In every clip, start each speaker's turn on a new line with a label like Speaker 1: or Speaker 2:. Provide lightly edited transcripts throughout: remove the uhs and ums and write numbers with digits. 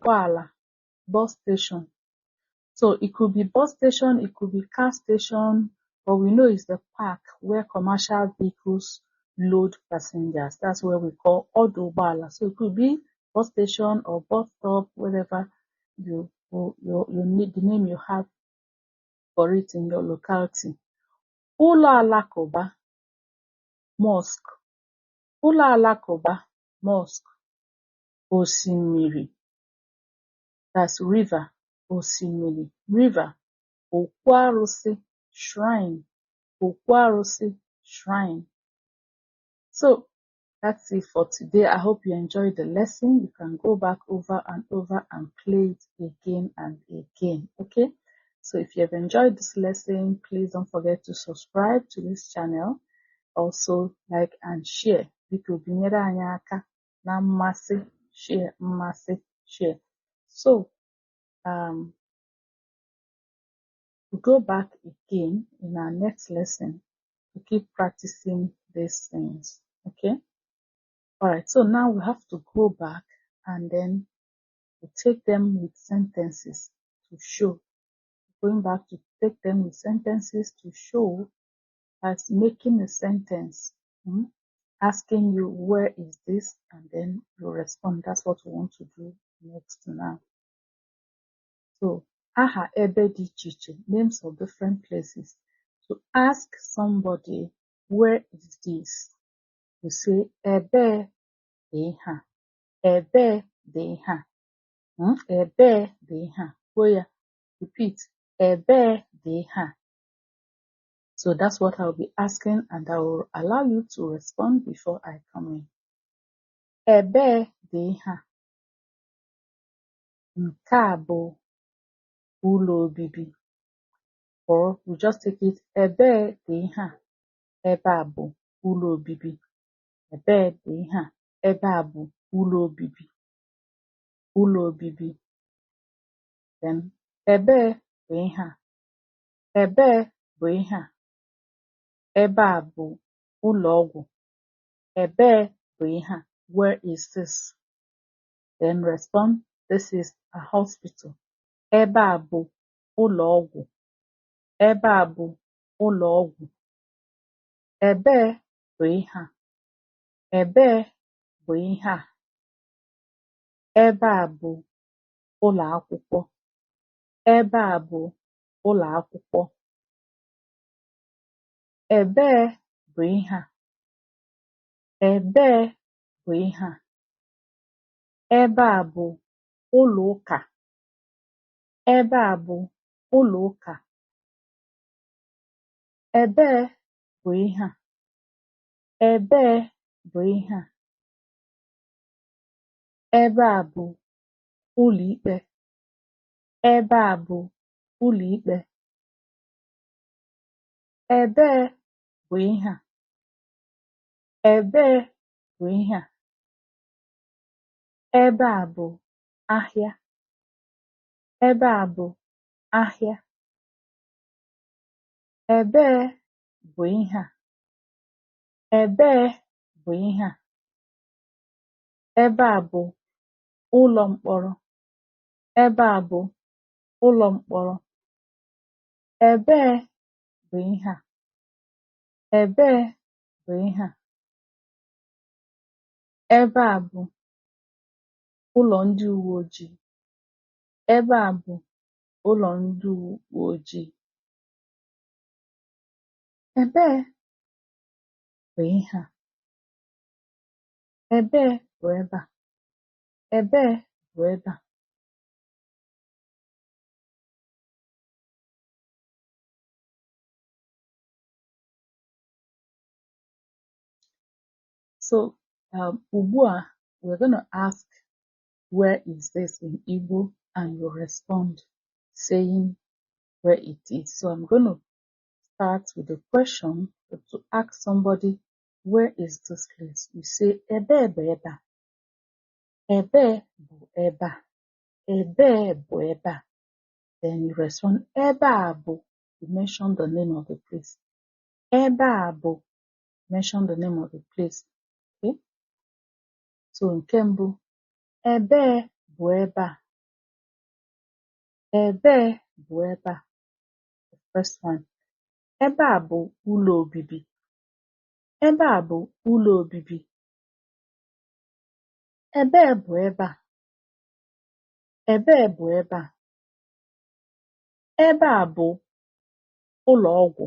Speaker 1: Odukwala, bus station. So it could be bus station, it could be car station, but we know it's the park where commercial vehicles load passengers. That's where we call Odukwala. So it could be bus station or bus stop, whatever you need, the name you have for it in your locality. Ụlọ alakụba, mosque. Ụlọ alakụba, mosque. Osimiri, that's river. Osimiri, river. Okwu arụsị, shrine. Okwu arụsị, shrine. So that's it for today. I hope you enjoyed the lesson. You can go back over and over and play it again and again. Okay? So if you have enjoyed this lesson, please don't forget to subscribe to this channel. Also like and share. Biko binyere anyị aka na mmasị, share, mmasị, share. So we'll go back again in our next lesson to keep practicing these things. Okay? Alright, so now we have to go back and then we'll take them with sentences to show. Going back to take them with sentences to show as making a sentence, asking you where is this, and then you respond. That's what we want to do next now. So, aha ebe dị iche iche, names of different places. To ask somebody where is this, you say ebe dị ha, ebe dị ha, ebe dị ha. Where? Repeat, ebe dị ha. So that's what I'll be asking, and I will allow you to respond before I come in. Ebe dị ha. Nke a bụ ụlọ obibi. Or we just take it, ebe dị ha. Ebe a bụ ụlọ obibi. Ebe dị ha. Ebe a bụ ụlọ obibi. Ụlọ obibi. Then ebe dị ha. Ebe bụ ihe a. Ebe a bụ ụlọ ọgwụ. Ebe bụ ihe a. Where is this? Then respond, this is a hospital. Ebe a bụ ụlọ ọgwụ. Ebe a bụ ụlọ ọgwụ. Ebe bụ ihe a. Ebe bụ ihe a. Ebe a bụ ụlọ akwụkwọ. Ebe a bụ ụlọ akwụkwọ. Ebe bụ ihe a. Ebe bụ ihe a. Ebe a bụ ụlọ ụka. Ebe a bụ ụlọ ụka. Ebe bụ ihe a. Ebe bụ ihe a. Ebe a bụ ụlọ ikpe. Ebe a bụ ụlọ ikpe. Ebe bụ ihe a. Ebe bụ ihe a. Ebe a bụ ahịa. Ebe a bụ ahịa. Ebe bụ ihe a. Ebe bụ ihe a. Ebe a bụ ụlọ mkpọrọ. Ebe a bụ ụlọ mkpọrọ. Ebe bụ ihe a. Ebe bụ ihe a. Ebe a bụ ụlọ ndị uwe ojii. Ebe a bụ ụlọ ndị uwe ojii. Ebe bụ ihe a. Ebe bụ ebe a. Ebe bụ ebe a. So, ugbu a, we're going to ask, where is this in Igbo? And you respond saying where it is. So I'm going to start with a question to ask somebody, where is this place? You say, ebe bụ ebe a. Ebe bụ ebe a. Ebe bụ ebe a. Then you respond, ebe a bụ. You mention the name of the place. Ebe a bụ. Mention the name of the place. Okay? So nke mbụ, ebe bụ ebe a. Ebee bụ ebe a? The first one. Ebe a bụ ụlọ obibi. Ebe a bụ ụlọ obibi. Ebee bụ ebe a? Ebee bụ ebe a? Ebe a bụ ụlọ ọgwụ.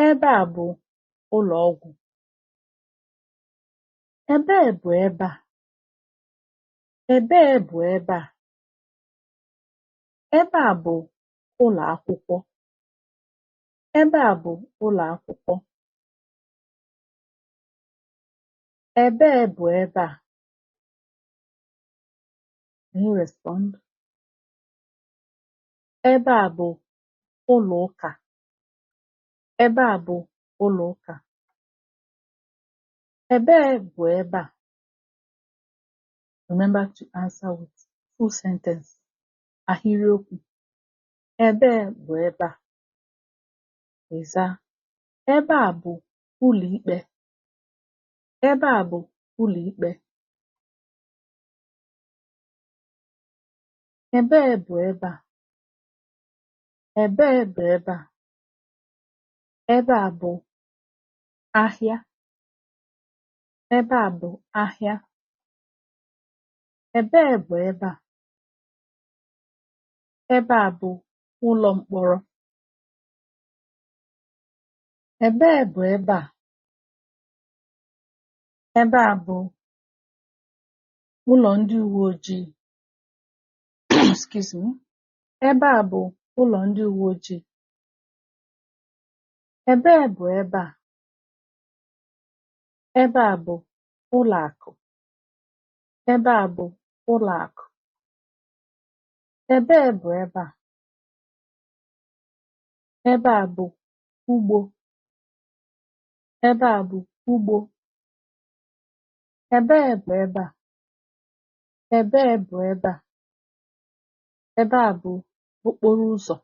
Speaker 1: Ebe a bụ ụlọ ọgwụ. Ebee bụ ebe a? Ebee bụ ebe a? Ebe a bụ ụlọ akwụkwọ. Ebe a bụ ụlọ akwụkwọ. Ebee bụ ebe a? Can you respond? Ebe a bụ ụlọ ụka. Ebe a bụ ụlọ ụka. Ebee bụ ebe a? Remember to answer with full sentence. Ahịrịokwu. Ebee bụ ebe a? Ịza. Ebe a bụ ụlọ ikpe. Ebe a bụ ụlọ ikpe. Ebee bụ ebe a? Ebee bụ ebe a? Ebe a bụ ahịa. Ebe a bụ ahịa. Ebee bụ ebe a? Ebe a bụ ụlọ mkpọrọ. Ebee bụ ebe a? Ebe a bụ ụlọ ndị uwe ojii. Excuse me. Ebe a bụ ụlọ ndị uwe ojii. Ebee bụ ebe a? Ebe a bụ ụlọ akụ. Ebe a bụ ụlọ akụ. Ebee bụ ebe a? Ebe a bụ ugbo. Ebe a bụ ugbo. Ebee bụ ebe a? Ebee bụ ebe a? Ebe a bụ okporo ụzọ.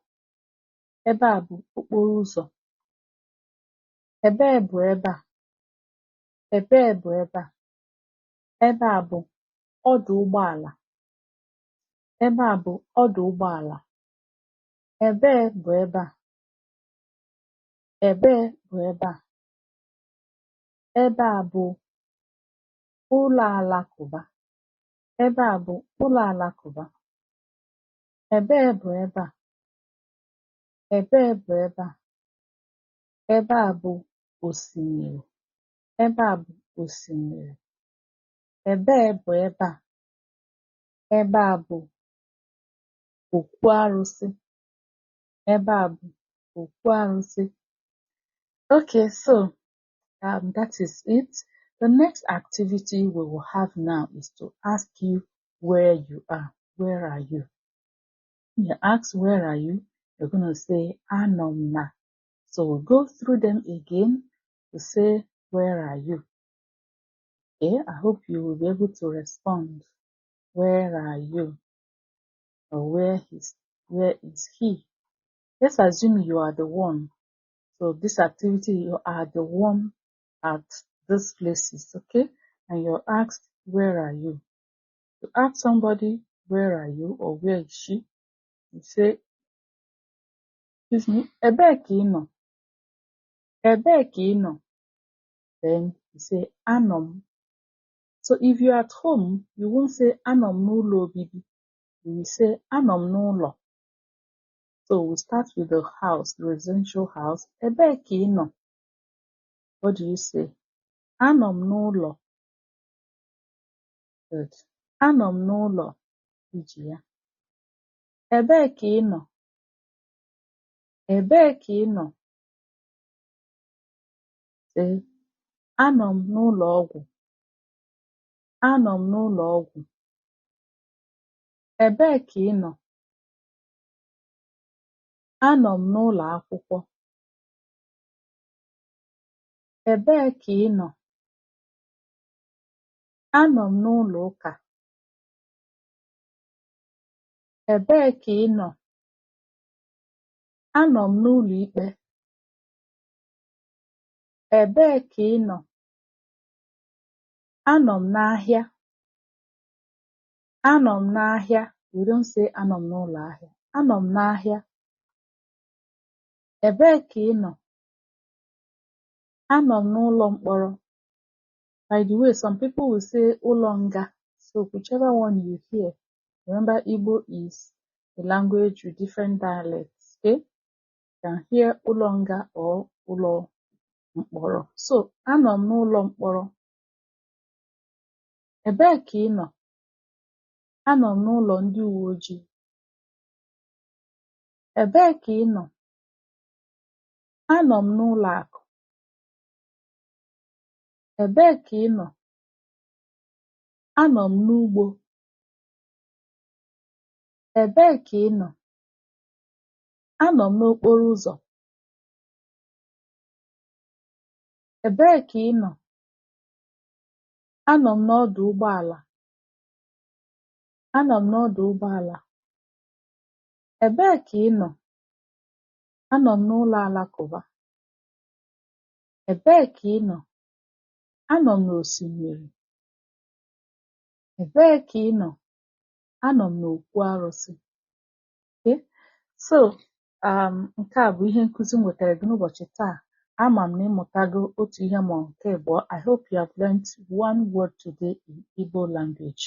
Speaker 1: Ebe a bụ okporo ụzọ. Ebee bụ ebe a? Ebee bụ ebe a? Ebe a bụ ọdụ ụgbọala. Ebe a bụ ọdụ ụgbọala. Ebee bụ ebe a? Ebee bụ ebe a? Ebe a bụ ụlọ alakụba. Ebe a bụ ụlọ alakụba. Ebee bụ ebe a? Ebee bụ ebe a? Ebe a bụ osimiri. Ebe a bụ osimiri. Ebee bụ ebe a? Ebe a bụ okwu arụsị. Ebe a bụ okwu arụsị. Okay, so that is it. The next activity we will have now is to ask you where you are. Where are you? When you ask where are you, you're going to say anọ m na. So we'll go through them again to say where are you. Okay, I hope you will be able to respond. Where are you? Or where is he? Let's assume you are the one. So this activity, you are the one at these places, okay? And you're asked, where are you? To ask somebody, where are you? Or where is she? You say, excuse me, ebee ka ị nọ? Ebee ka ị nọ? Then you say, anọ m. So if you're at home, you won't say anọ m n'ụlọ obibi. You will say anọ m n'ụlọ. So we start with the house, the residential house. Ebee ka ị nọ? What do you say? Anọ m n'ụlọ. Good. Anọ m n'ụlọ. Iji ya. Ebee ka ị nọ? Ebee ka ị nọ? Say, anọ m n'ụlọ ọgwụ. Anọ m n'ụlọ ọgwụ. Ebee ka ị nọ? Anọ m n'ụlọ akwụkwọ. Ebee ka ị nọ? Anọ m n'ụlọ ụka. Ebee ka ị nọ? Anọ m n'ụlọ ikpe. Ebee ka ị nọ? Anọ m n'ahịa. Anọ m n'ahịa. We don't say anọ m n'ụlọ ahịa. Anọ m n'ahịa. Ebee ka ị nọ? Anọ m n'ụlọ mkpọrọ. By the way, some people will say ụlọ nga. So whichever one you hear, remember Igbo is a language with different dialects. Okay? You can hear ụlọ nga or ụlọ mkpọrọ. So anọ m n'ụlọ mkpọrọ. Ebee ka ị nọ? Anọ m n'ụlọ ndị uwe ojii. Ebee ka ị nọ? Anọ m n'ụlọ akụ. Ebee ka ị nọ? Anọ m n'ugbo. Ebee ka ị nọ? Anọ m n'okporo ụzọ. Ebee ka ị nọ? Anọ m n'ọdụ ụgbọala. Anọ m n'ọdụ ụgbọala. Ebee ka ị nọ? Anọ m n'ụlọ alakụba. Ebee ka ị nọ? Anọ m n'osimiri. Ebee ka ị nọ? Anọ m n'okwu arụsị. Okay? So, nke a bụ ihe nkụzi m wetara gị n'ụbọchị taa. Ama m na ịmụtago otu ihe ma nke abụọ. I hope you have learned one word today in Igbo language.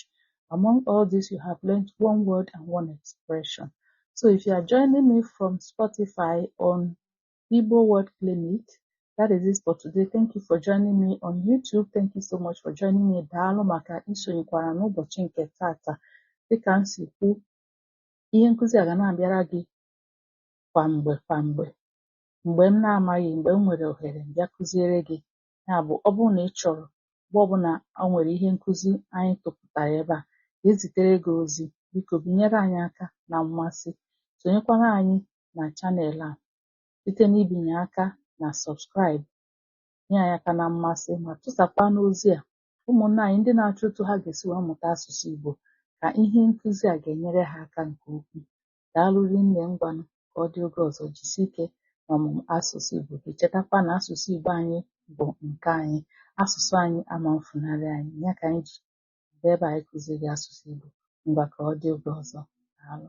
Speaker 1: Among all this, you have learned one word and one expression. So if you are joining me from Spotify on Igbo Word Clinic, that is it for today. Thank you for joining me on YouTube. Thank you so much for joining me. Daalụ maka isonyekwara n'ụbọchị nke tata. Dịka m si kwu, ihe nkụzi a ga na-abịara gị kwa mgbe. Mgbe m na-amaghị, mgbe m nwere ohere, bịa kụziere gị. Ya bụ, ọ bụrụ na ị chọrọ, mgbe ọbụla o nwere ihe nkụzi anyị tụpụtara ebe a, ga-ezitere gị ozi. Biko binyere anyị aka na mmasị. Sonyekwara anyị na chanel a site n'ibinye aka na subscribe, nye anyị aka na mmasị, ma tụsakwa n'ozi a ụmụnne anyị ndị na-achọ otu ha ga-esi wee mụta asụsụ Igbo, ka ihe nkụzi a ga-enyere ha aka nke ukwuu. Daalụ rinne. Ngwanụ ka ọ dị oge ọzọ, jisie ike n'ọmụmụ asụsụ Igbo gị. Chetakwa na asụsụ Igbo anyị bụ nke anyị. Asụsụ anyị ama mfunarị anyị. Ya ka anyị ji bịa ebe anyị kụziri asụsụ Igbo. Ngwa ka ọ dị oge ọzọ. Daalụ.